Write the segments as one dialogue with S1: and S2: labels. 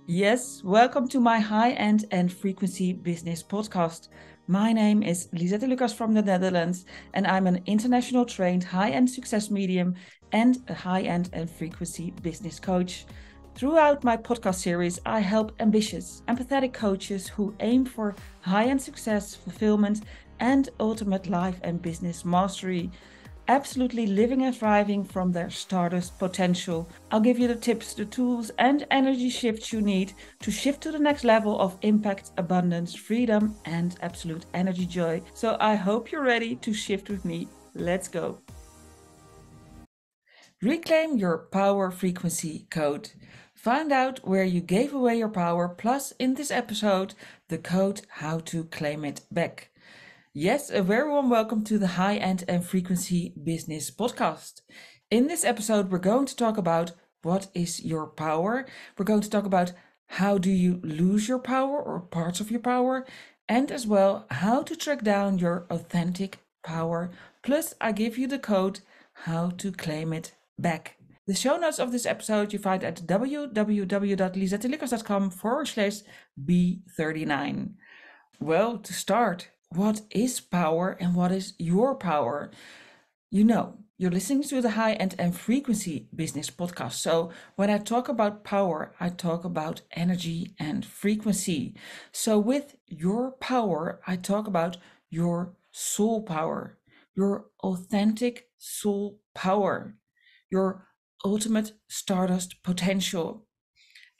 S1: Yes, welcome to my high-end and frequency business podcast. My name is Lisette Lucas from the Netherlands, and I'm an international trained high-end success medium and a high-end and frequency business coach. Throughout my podcast series, I help ambitious, empathetic coaches who aim for high-end success, fulfillment, and ultimate life and business mastery, absolutely living and thriving from their stardust potential. I'll give you the tips, the tools, and energy shifts you need to shift to the next level of impact, abundance, freedom, and absolute energy joy. So I hope you're ready to shift with me. Let's go. Reclaim your power frequency code. Find out where you gave away your power, plus in this episode, the code how to claim it back. Yes, a very warm welcome to the High End and Frequency Business Podcast. In this episode, we're going to talk about what is your power. We're going to talk about how do you lose your power or parts of your power, and as well, how to track down your authentic power. Plus, I give you the code how to claim it back. The show notes of this episode you find at www.lisettelucas.com/B39. Well, to start, what is power and what is your power? You're listening to the High End and Frequency Business Podcast. So when I talk about power, I talk about energy and frequency. So with your power, I talk about your soul power, your authentic soul power, your ultimate stardust potential.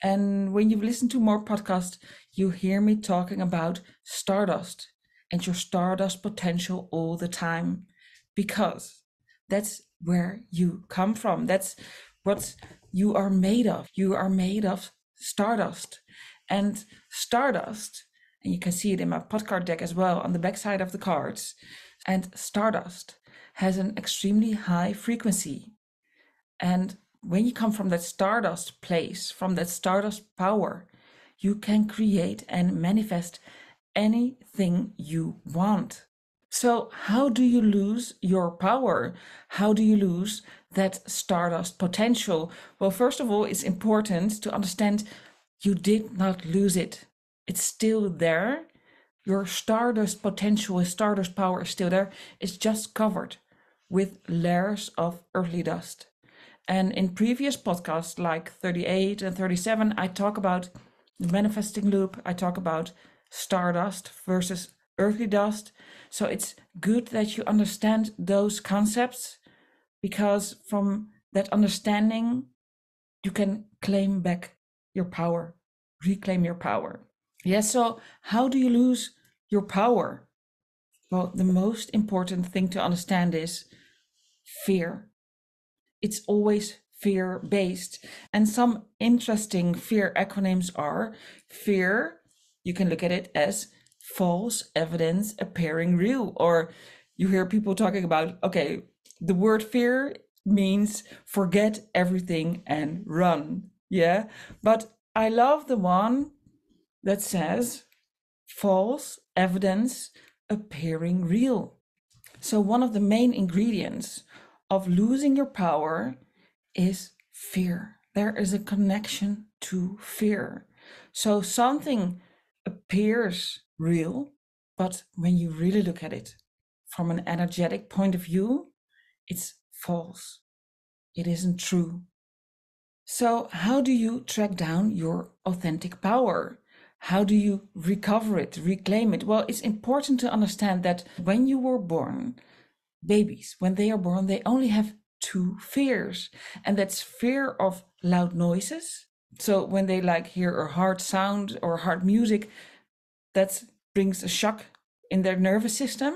S1: And when you listen to more podcasts, you hear me talking about stardust and your stardust potential all the time, because that's where you come from. That's what you are made of. You are made of stardust. And stardust, and you can see it in my podcast deck as well on the back side of the cards, and stardust has an extremely high frequency. And when you come from that stardust place, from that stardust power, you can create and manifest anything you want. So how do you lose your power? How do you lose that stardust potential? Well, first of all, it's important to understand you did not lose it. It's still there. Your stardust potential, stardust power is still there. It's just covered with layers of earthly dust. And in previous podcasts like 38 and 37, I talk about the manifesting loop. I talk about stardust versus earthly dust. So it's good that you understand those concepts, because from that understanding, you can claim back your power, reclaim your power. Yes, so how do you lose your power? Well, the most important thing to understand is fear. It's always fear based. And some interesting fear acronyms are fear. You can look at it as false evidence appearing real. Or you hear people talking about, okay, the word fear means forget everything and run. Yeah. But I love the one that says false evidence appearing real. So one of the main ingredients of losing your power is fear. There is a connection to fear. So something appears real, but when you really look at it from an energetic point of view, it's false. It isn't true. So how do you track down your authentic power? How do you recover it, reclaim it? Well, it's important to understand that when you were born, babies, when they are born, they only have two fears, and that's fear of loud noises. So when they hear a hard sound or hard music, that brings a shock in their nervous system.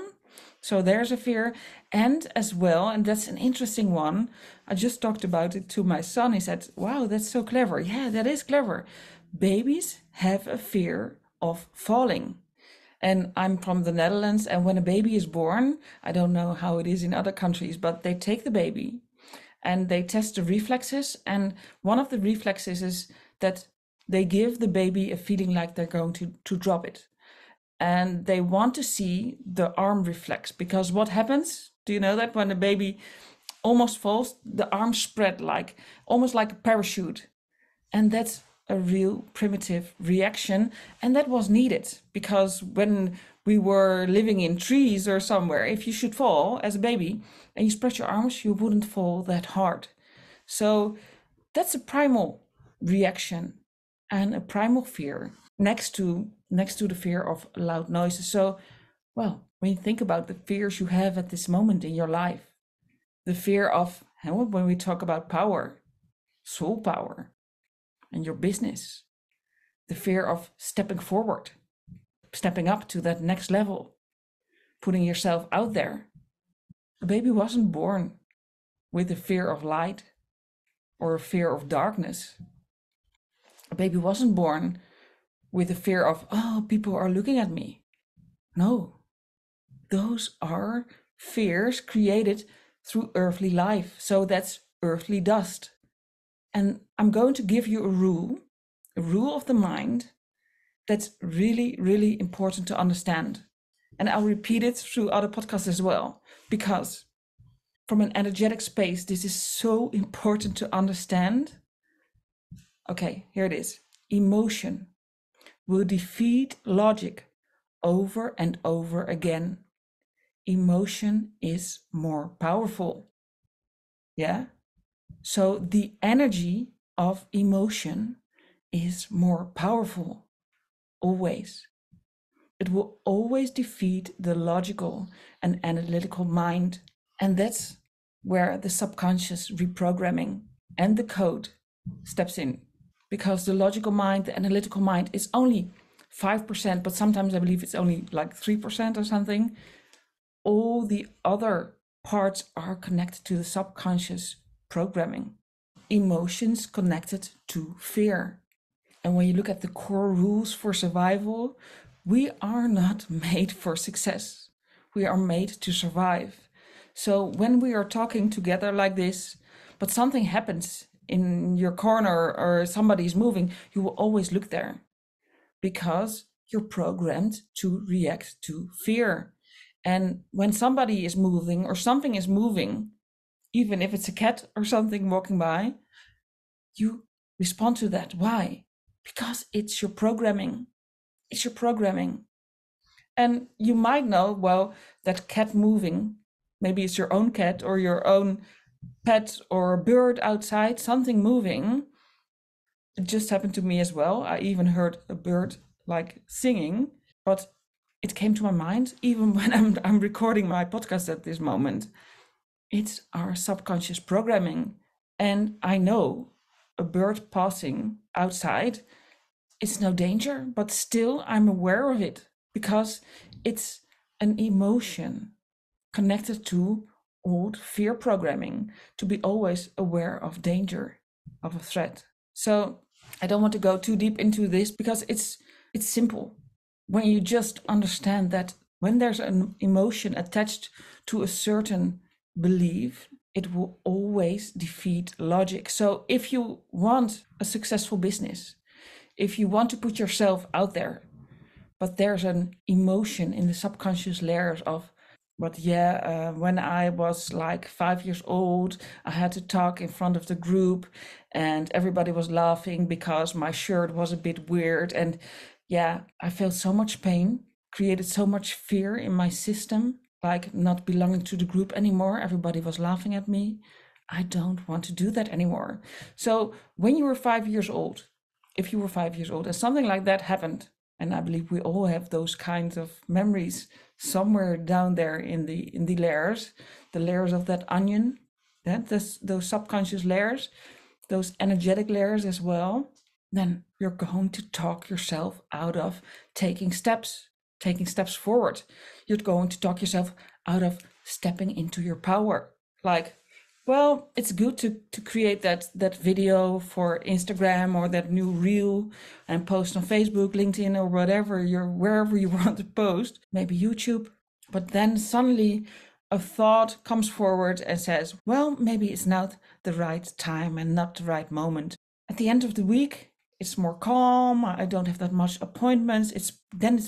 S1: So there's a fear. And as well, and that's an interesting one, I just talked about it to my son. He said, wow, that's so clever. Yeah, that is clever. Babies have a fear of falling. And I'm from the Netherlands, and when a baby is born, I don't know how it is in other countries, but they take the baby and they test the reflexes. And one of the reflexes is that they give the baby a feeling like they're going to drop it. And they want to see the arm reflex, because what happens, do you know that when the baby almost falls, the arms spread almost like a parachute. And that's a real primitive reaction, and that was needed because when we were living in trees or somewhere, if you should fall as a baby and you spread your arms, you wouldn't fall that hard. So that's a primal reaction and a primal fear next to the fear of loud noises. So, well, when you think about the fears you have at this moment in your life, the fear of, when we talk about power, soul power, and your business, the fear of stepping forward, stepping up to that next level, putting yourself out there. A baby wasn't born with a fear of light or a fear of darkness. A baby wasn't born with a fear of, oh, people are looking at me. No, those are fears created through earthly life. So that's earthly dust. And I'm going to give you a rule of the mind that's really, really important to understand. And I'll repeat it through other podcasts as well, because from an energetic space, this is so important to understand. Okay, here it is. Emotion will defeat logic over and over again. Emotion is more powerful. Yeah? So the energy of emotion is more powerful, always. It will always defeat the logical and analytical mind. And that's where the subconscious reprogramming and the code steps in. Because the logical mind, the analytical mind is only 5%, but sometimes I believe it's only like 3% or something. All the other parts are connected to the subconscious programming. Emotions connected to fear. And when you look at the core rules for survival, we are not made for success. We are made to survive. So when we are talking together like this, but something happens in your corner or somebody's moving, you will always look there because you're programmed to react to fear. And when somebody is moving or something is moving, even if it's a cat or something walking by, you respond to that. Why? Because it's your programming. It's your programming. And you might know, well, that cat moving, maybe it's your own cat or your own pet or bird outside, something moving. It just happened to me as well. I even heard a bird like singing, but it came to my mind even when I'm recording my podcast at this moment. It's our subconscious programming. And I know a bird passing outside, it's no danger, but still I'm aware of it because it's an emotion connected to old fear programming to be always aware of danger, of a threat. So I don't want to go too deep into this because it's simple. When you just understand that when there's an emotion attached to a certain belief, it will always defeat logic. So if you want a successful business, if you want to put yourself out there, but there's an emotion in the subconscious layers of, but when I was like 5 years old, I had to talk in front of the group and everybody was laughing because my shirt was a bit weird. And yeah, I felt so much pain, created so much fear in my system, like not belonging to the group anymore. Everybody was laughing at me. I don't want to do that anymore. So when you were 5 years old, if you were 5 years old and something like that happened, and I believe we all have those kinds of memories somewhere down there in the layers of that onion, those subconscious layers, those energetic layers as well, then you're going to talk yourself out of taking steps forward. You're going to talk yourself out of stepping into your power. Like, well, it's good to create that video for Instagram or that new reel and post on Facebook, LinkedIn, or wherever you want to post, maybe YouTube. But then suddenly a thought comes forward and says, well, maybe it's not the right time and not the right moment. At the end of the week, it's more calm. I don't have that much appointments. It's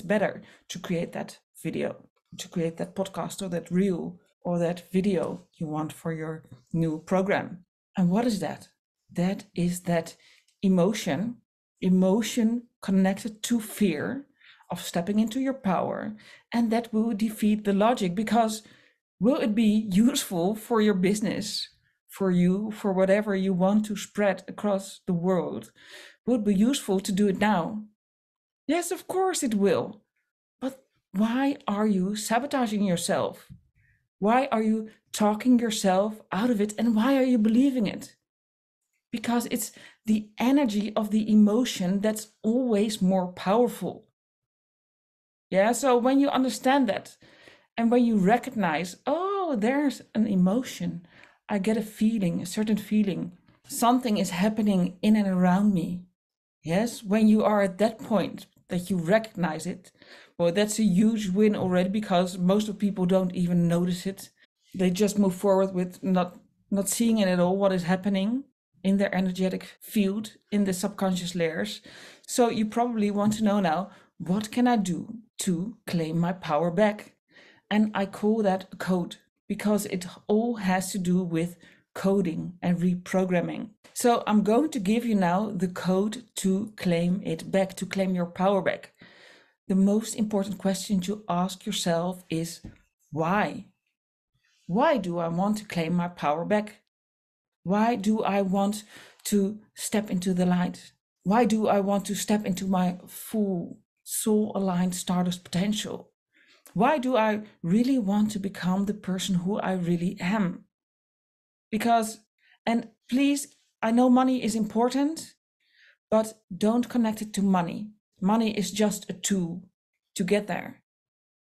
S1: better to create that video, to create that podcast or that reel or that video you want for your new program. And what is that? That is that emotion emotion connected to fear of stepping into your power, and that will defeat the logic. Because will it be useful for your business, for you, for whatever you want to spread across the world? Will it be useful to do it now? Yes, of course it will. But why are you sabotaging yourself? Why are you talking yourself out of it, and why are you believing it? Because it's the energy of the emotion that's always more powerful. Yeah, so when you understand that, and when you recognize, oh, there's an emotion, I get a feeling, a certain feeling, something is happening in and around me. Yes, when you are at that point that you recognize it, well, that's a huge win already, because most of people don't even notice it. They just move forward with not seeing it at all, what is happening in their energetic field, in the subconscious layers. So you probably want to know now, what can I do to claim my power back? And I call that a code, because it all has to do with coding and reprogramming. So I'm going to give you now the code to claim it back, to claim your power back. The most important question to ask yourself is why? Why do I want to claim my power back? Why do I want to step into the light? Why do I want to step into my full soul aligned Stardust potential? Why do I really want to become the person who I really am? Because, and please, I know money is important, but don't connect it to money. Money is just a tool to get there.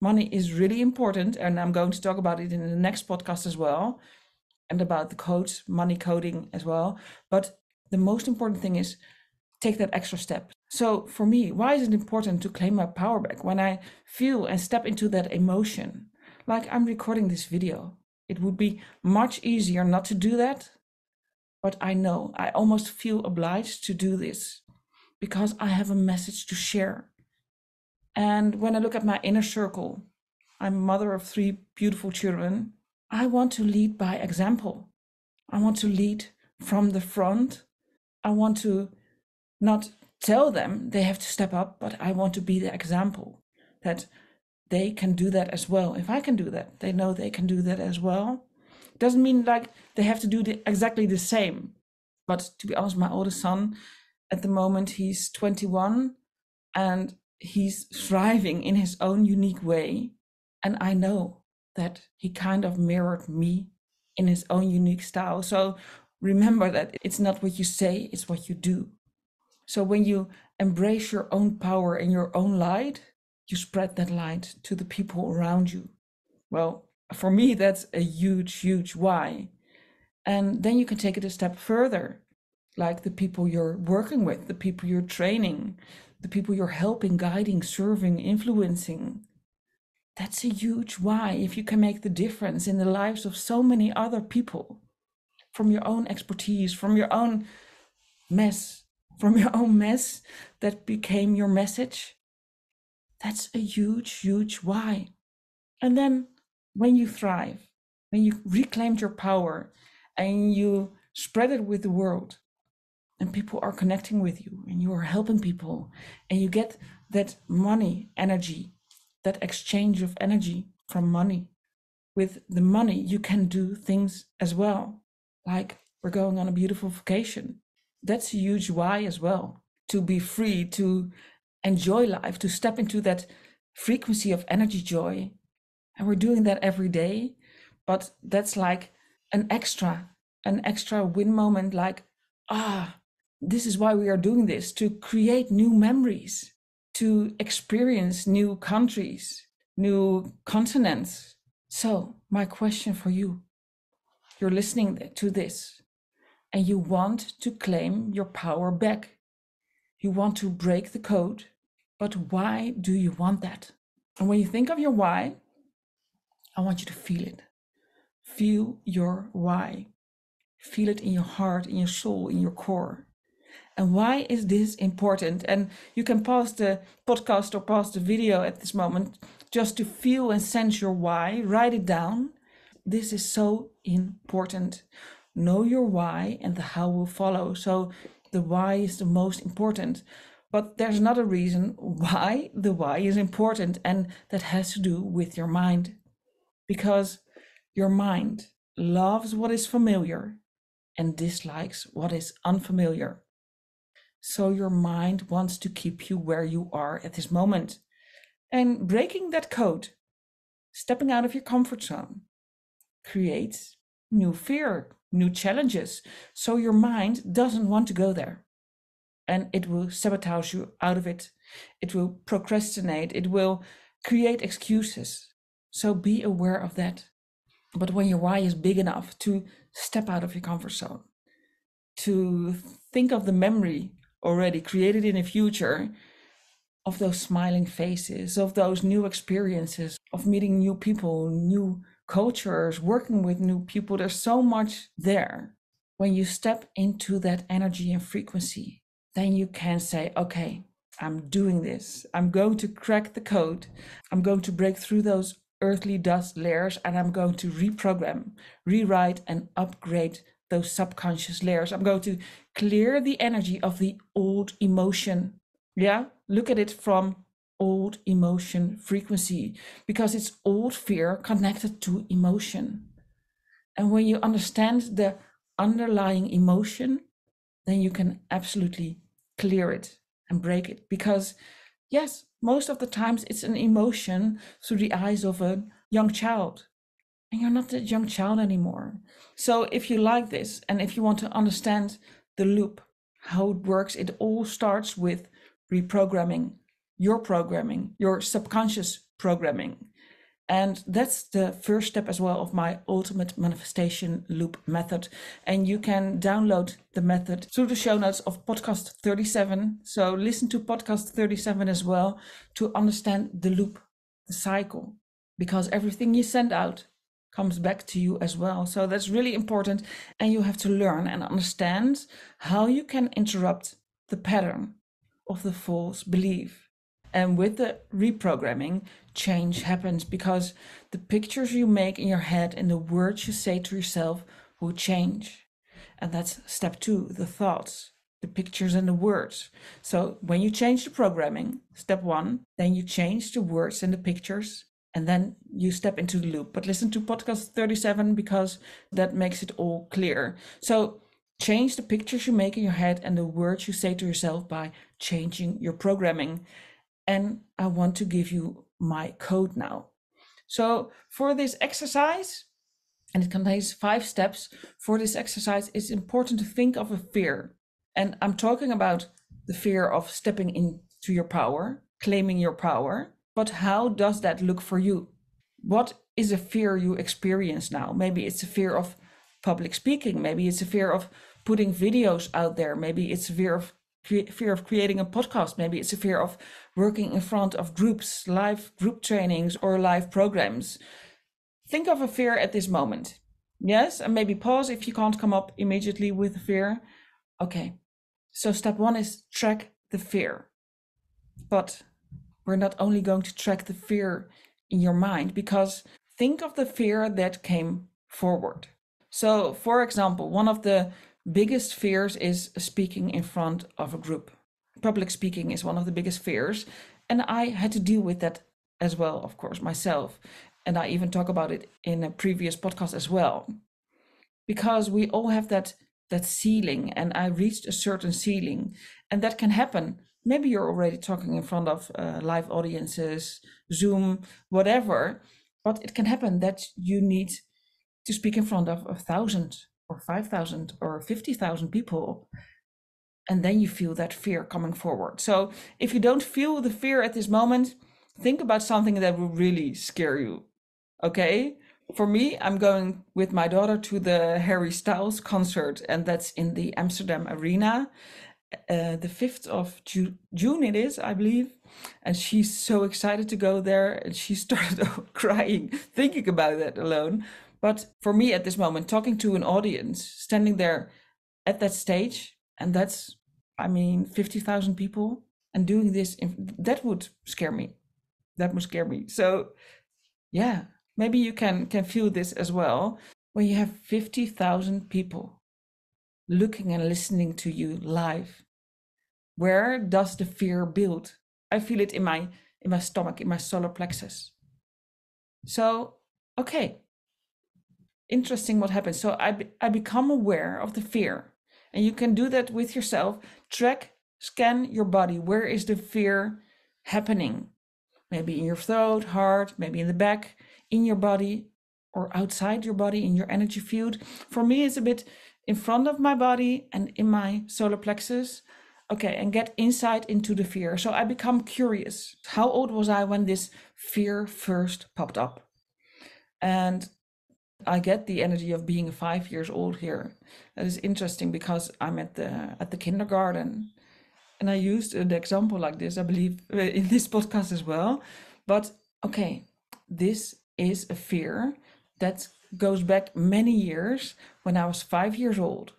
S1: Money is really important, and I'm going to talk about it in the next podcast as well, and about the codes, money coding as well. But the most important thing is take that extra step. So for me, why is it important to claim my power back when I feel and step into that emotion? Like I'm recording this video. It would be much easier not to do that, but I know I almost feel obliged to do this because I have a message to share. And when I look at my inner circle, I'm a mother of 3 beautiful children. I want to lead by example. I want to lead from the front. I want to not tell them they have to step up, but I want to be the example that they can do that as well. If I can do that, they know they can do that as well. It doesn't mean like they have to do exactly the same. But to be honest, my oldest son, at the moment, he's 21 and he's thriving in his own unique way. And I know that he kind of mirrored me in his own unique style. So remember that it's not what you say, it's what you do. So when you embrace your own power and your own light, you spread that light to the people around you. Well, for me, that's a huge, huge why. And then you can take it a step further, like the people you're working with, the people you're training, the people you're helping, guiding, serving, influencing. That's a huge why. If you can make the difference in the lives of so many other people, from your own expertise, from your own mess, that became your message, that's a huge, huge why. And then when you thrive, when you reclaimed your power and you spread it with the world, and people are connecting with you and you are helping people, and you get that money energy, that exchange of energy from money. With the money, you can do things as well. Like we're going on a beautiful vacation. That's a huge why as well. To be free, to enjoy life, to step into that frequency of energy joy. And we're doing that every day. But that's like an extra win moment, like, this is why we are doing this, to create new memories, to experience new countries, new continents. So my question for you, you're listening to this and you want to claim your power back. You want to break the code, but why do you want that? And when you think of your why, I want you to feel it. Feel your why. Feel it in your heart, in your soul, in your core. And why is this important? And you can pause the podcast or pause the video at this moment just to feel and sense your why. Write it down. This is so important. Know your why and the how will follow. So The why is the most important. But there's another reason why the why is important, and that has to do with your mind. Because your mind loves what is familiar and dislikes what is unfamiliar. So your mind wants to keep you where you are at this moment. And breaking that code, stepping out of your comfort zone, creates new fear, new challenges. So your mind doesn't want to go there. And it will sabotage you out of it. It will procrastinate. It will create excuses. So be aware of that. But when your why is big enough to step out of your comfort zone, to think of the memory already created in the future of those smiling faces, of those new experiences, of meeting new people, new cultures, working with new people, there's so much there. When you step into that energy and frequency, then you can say, okay, I'm doing this. I'm going to crack the code. I'm going to break through those earthly dust layers, and I'm going to reprogram, rewrite, and upgrade those subconscious layers. I'm going to clear the energy of the old emotion. Yeah, look at it from old emotion frequency, because it's old fear connected to emotion. And when you understand the underlying emotion, then you can absolutely clear it and break it. Because yes, most of the times it's an emotion through the eyes of a young child, and you're not that young child anymore. So if you like this, and if you want to understand the loop, how it works, it all starts with reprogramming, your subconscious programming. And that's the first step as well of my ultimate manifestation loop method. And you can download the method through the show notes of podcast 37. So listen to podcast 37 as well to understand the loop, the cycle, because everything you send out comes back to you as well. So that's really important. And you have to learn and understand how you can interrupt the pattern of the false belief. And with the reprogramming, change happens, because the pictures you make in your head and the words you say to yourself will change. And that's step 2, the thoughts, the pictures and the words. So when you change the programming, step 1, then you change the words and the pictures, and then you step into the loop. But listen to podcast 37, because that makes it all clear. So change the pictures you make in your head and the words you say to yourself by changing your programming. And I want to give you my code now. So for this exercise, and it contains 5 steps, for this exercise, it's important to think of a fear. And I'm talking about the fear of stepping into your power, claiming your power. But how does that look for you? What is a fear you experience now? Maybe it's a fear of public speaking. Maybe it's a fear of putting videos out there. Maybe it's a fear of creating a podcast. Maybe it's a fear of working in front of groups, live group trainings or live programs. Think of a fear at this moment. Yes, and maybe pause if you can't come up immediately with a fear. Okay, so step 1 is track the fear. But we're not only going to track the fear in your mind, because think of the fear that came forward. So, for example, one of the biggest fears is speaking in front of a group. Public speaking is one of the biggest fears. And I had to deal with that as well, of course, myself. And I even talk about it in a previous podcast as well. Because we all have that ceiling, and I reached a certain ceiling, and that can happen. Maybe you're already talking in front of live audiences, Zoom, whatever, but it can happen that you need to speak in front of 1,000 or 5,000 or 50,000 people. And then you feel that fear coming forward. So if you don't feel the fear at this moment, think about something that will really scare you. Okay? For me, I'm going with my daughter to the Harry Styles concert, and that's in the Amsterdam Arena. The 5th of June it is, I believe. And she's so excited to go there. And she started crying, thinking about that alone. But for me at this moment, talking to an audience, standing there at that stage, and that's, 50,000 people, and doing this, that would scare me. That would scare me. So yeah, maybe you can feel this as well. When you have 50,000 people looking and listening to you live. Where does the fear build? I feel it in my stomach, in my solar plexus. So, okay, interesting what happens. So I become aware of the fear, and you can do that with yourself. Track, scan your body. Where is the fear happening? Maybe in your throat, heart, maybe in the back, in your body, or outside your body, in your energy field. For me, it's a bit in front of my body and in my solar plexus. Okay, and get insight into the fear. So I become curious. How old was I when this fear first popped up? And I get the energy of being 5 years old here. That is interesting because I'm at the kindergarten, and I used an example like this, I believe, in this podcast as well. But okay, this is a fear that goes back many years when I was 5 years old.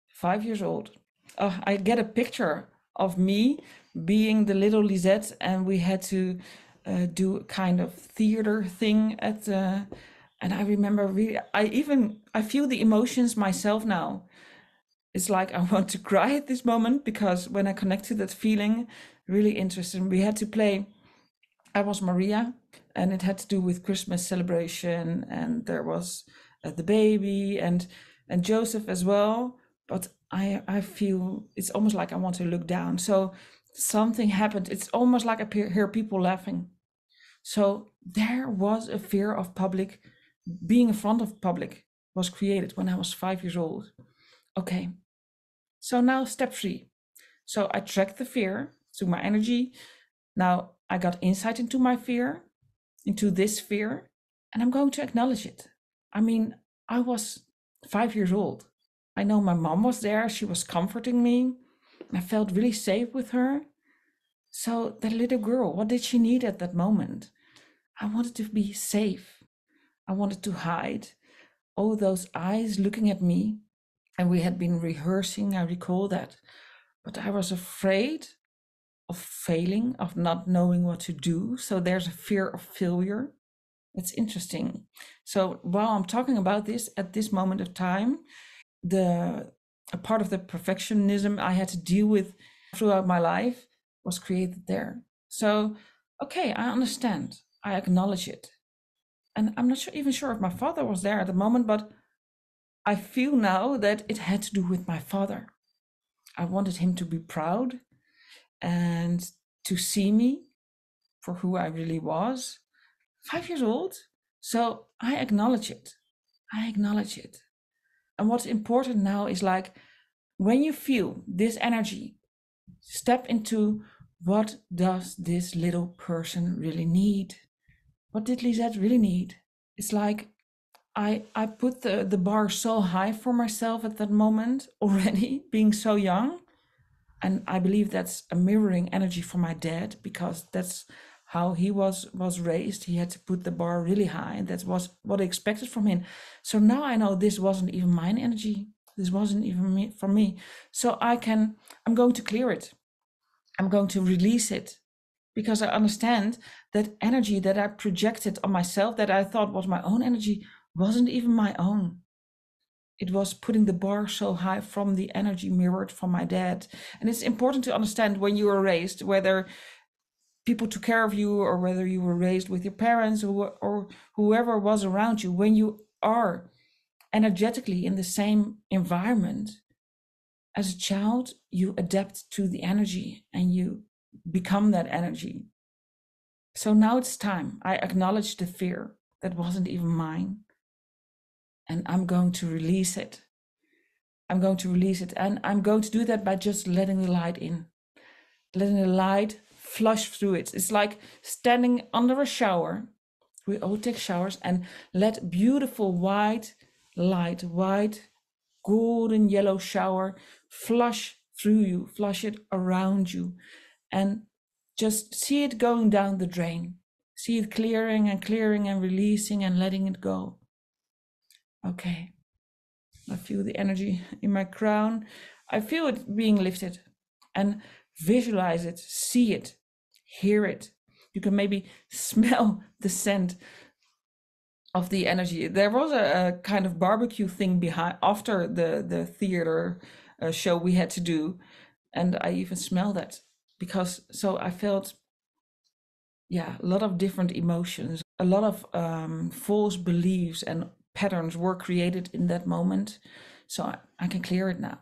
S1: 5 years old. I get a picture of me being the little Lisette, and we had to do a kind of theater thing at the. And I remember really, I feel the emotions myself now. It's like I want to cry at this moment because when I connect to that feeling, really interesting. We had to play. I was Maria, and it had to do with Christmas celebration, and there was the baby and Joseph as well. But I feel it's almost like I want to look down. So something happened. It's almost like I hear people laughing. So there was a fear of public, being in front of public was created when I was 5 years old. Okay, so now step 3. So I tracked the fear to my energy. Now I got insight into my fear, into this fear, and I'm going to acknowledge it. I mean, I was 5 years old. I know my mom was there. She was comforting me. I felt really safe with her. So that little girl, what did she need at that moment? I wanted to be safe. I wanted to hide. Oh, those eyes looking at me. And we had been rehearsing, I recall that. But I was afraid of failing, of not knowing what to do. So there's a fear of failure. It's interesting. So while I'm talking about this at this moment of time, a part of the perfectionism I had to deal with throughout my life was created there. So, okay, I understand. I acknowledge it. And I'm not even sure if my father was there at the moment, but I feel now that it had to do with my father. I wanted him to be proud and to see me for who I really was. 5 years old. So I acknowledge it. I acknowledge it. And what's important now is like when you feel this energy, step into what does this little person really need? What did Lisette really need? It's like I put the bar so high for myself at that moment already, being so young. And I believe that's a mirroring energy for my dad, because that's how he was raised. He had to put the bar really high, and that was what I expected from him. So now I know this wasn't even mine energy. This wasn't even for me. So I'm going to clear it. I'm going to release it, because I understand that energy that I projected on myself, that I thought was my own energy, wasn't even my own. It was putting the bar so high from the energy mirrored from my dad. And it's important to understand when you were raised, whether people took care of you or whether you were raised with your parents or whoever was around you, when you are energetically in the same environment, as a child, you adapt to the energy and you become that energy. So now it's time. I acknowledge the fear that wasn't even mine. And I'm going to release it. I'm going to release it. And I'm going to do that by just letting the light in. Letting the light flush through it. It's like standing under a shower. We all take showers, and let beautiful white light, white, golden yellow shower flush through you, flush it around you, and just see it going down the drain. See it clearing and releasing and letting it go. Okay. I feel the energy in my crown. I feel it being lifted, and visualize it, see it, hear it. You can maybe smell the scent of the energy. There was a kind of barbecue thing behind after the theater show we had to do, and I even smelled that because so I felt, yeah, a lot of different emotions, a lot of false beliefs and patterns were created in that moment. So I can clear it now.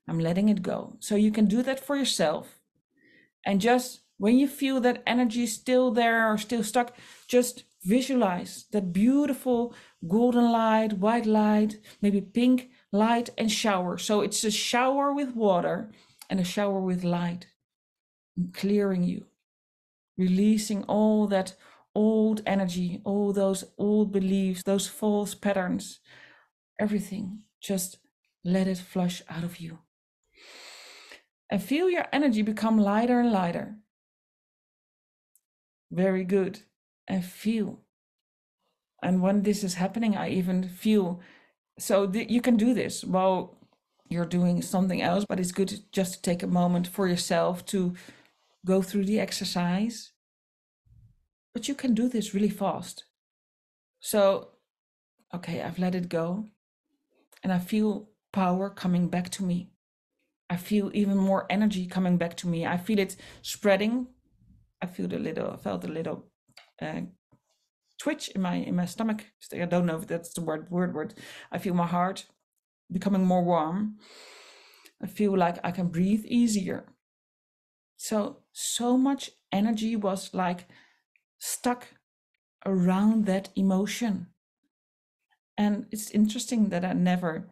S1: I'm letting it go. So you can do that for yourself. And just when you feel that energy is still there or still stuck, just visualize that beautiful golden light, white light, maybe pink light, and shower. So it's a shower with water and a shower with light, clearing you, releasing all that old energy, all those old beliefs, those false patterns, everything. Just let it flush out of you. And feel your energy become lighter and lighter. Very good. And feel. And when this is happening, I even feel. So you can do this while you're doing something else, but it's good just to take a moment for yourself to go through the exercise. But you can do this really fast. So, okay, I've let it go. And I feel power coming back to me. I feel even more energy coming back to me. I feel it spreading. I felt a little twitch in my stomach. I don't know if that's the word. I feel my heart becoming more warm. I feel like I can breathe easier. So much energy was like stuck around that emotion. And it's interesting that I never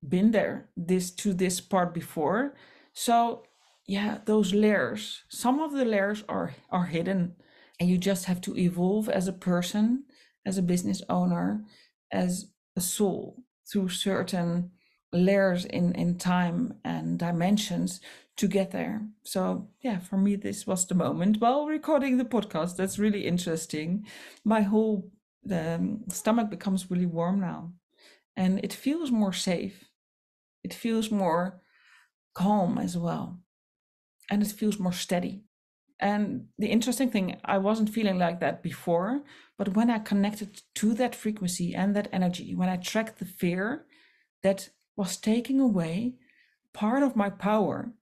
S1: been there to this part before. So yeah, those layers, some of the layers are hidden, and you just have to evolve as a person, as a business owner, as a soul through certain layers in time and dimensions to get there. So yeah, for me this was the moment while recording the podcast. That's really interesting. My whole stomach becomes really warm now, and it feels more safe. It feels more calm as well, and it feels more steady. And the interesting thing, I wasn't feeling like that before, but when I connected to that frequency and that energy, when I tracked the fear that was taking away part of my power,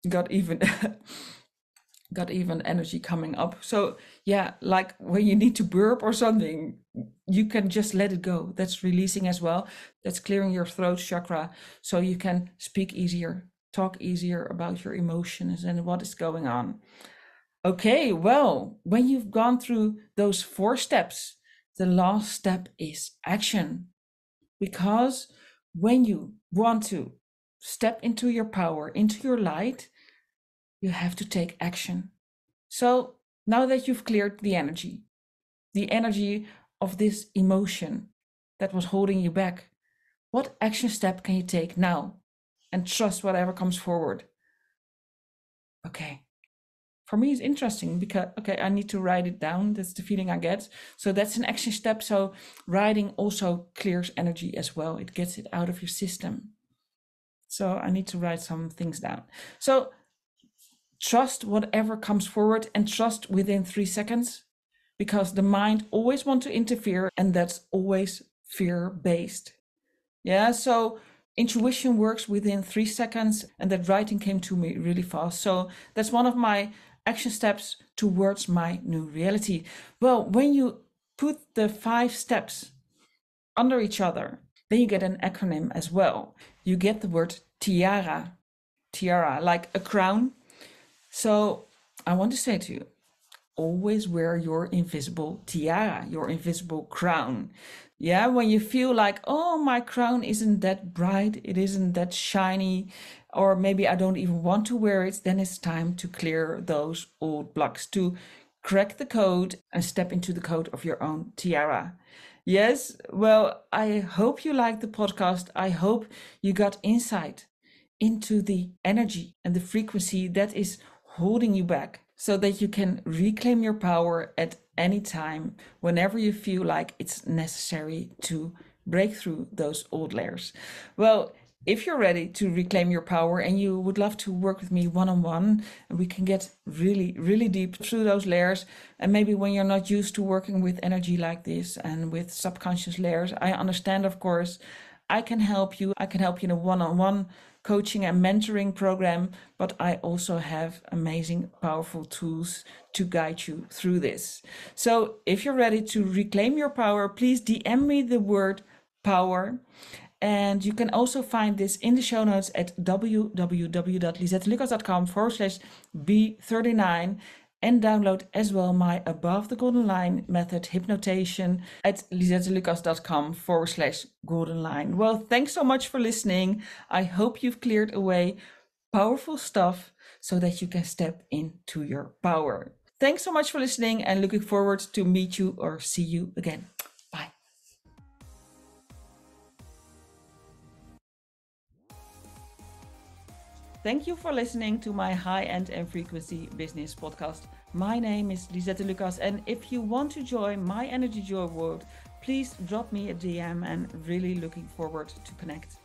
S1: got even got even energy coming up. So yeah, like when you need to burp or something, you can just let it go. That's releasing as well. That's clearing your throat chakra so you can speak easier, talk easier about your emotions and what is going on. Okay, well, when you've gone through those 4 steps, the last step is action. Because when you want to step into your power, into your light, you have to take action. So now that you've cleared the energy of this emotion that was holding you back, what action step can you take now and trust whatever comes forward? Okay. For me, it's interesting because, okay, I need to write it down. That's the feeling I get. So that's an action step. So writing also clears energy as well. It gets it out of your system. So I need to write some things down. So trust whatever comes forward and trust within 3 seconds, because the mind always wants to interfere, and that's always fear-based. Yeah, so intuition works within 3 seconds, and that writing came to me really fast. So that's one of my action steps towards my new reality. Well, when you put the 5 steps under each other, then you get an acronym as well. You get the word tiara, like a crown. So I want to say to you, always wear your invisible tiara, your invisible crown. Yeah, when you feel like, oh, my crown isn't that bright, it isn't that shiny, or maybe I don't even want to wear it, then it's time to clear those old blocks, to crack the code and step into the code of your own tiara. Yes, well, I hope you liked the podcast. I hope you got insight into the energy and the frequency that is holding you back, so that you can reclaim your power at any time, whenever you feel like it's necessary to break through those old layers. Well, If you're ready to reclaim your power and you would love to work with me one-on-one, and we can get really, really deep through those layers. And maybe when you're not used to working with energy like this and with subconscious layers, I understand, of course. I can help you. I can help you in a one-on-one coaching and mentoring program, but I also have amazing, powerful tools to guide you through this. So if you're ready to reclaim your power, please DM me the word power. And you can also find this in the show notes at www.lisettelucas.com/B39 and download as well my Above the Golden Line method hypnotation at lisettelucas.com/golden line. Well, thanks so much for listening. I hope you've cleared away powerful stuff so that you can step into your power. Thanks so much for listening and looking forward to meet you or see you again. Bye. Thank you for listening to my High-End and Frequency Business podcast. My name is Lisette Lucas, and if you want to join my Energy Joy world, please drop me a DM and really looking forward to connect.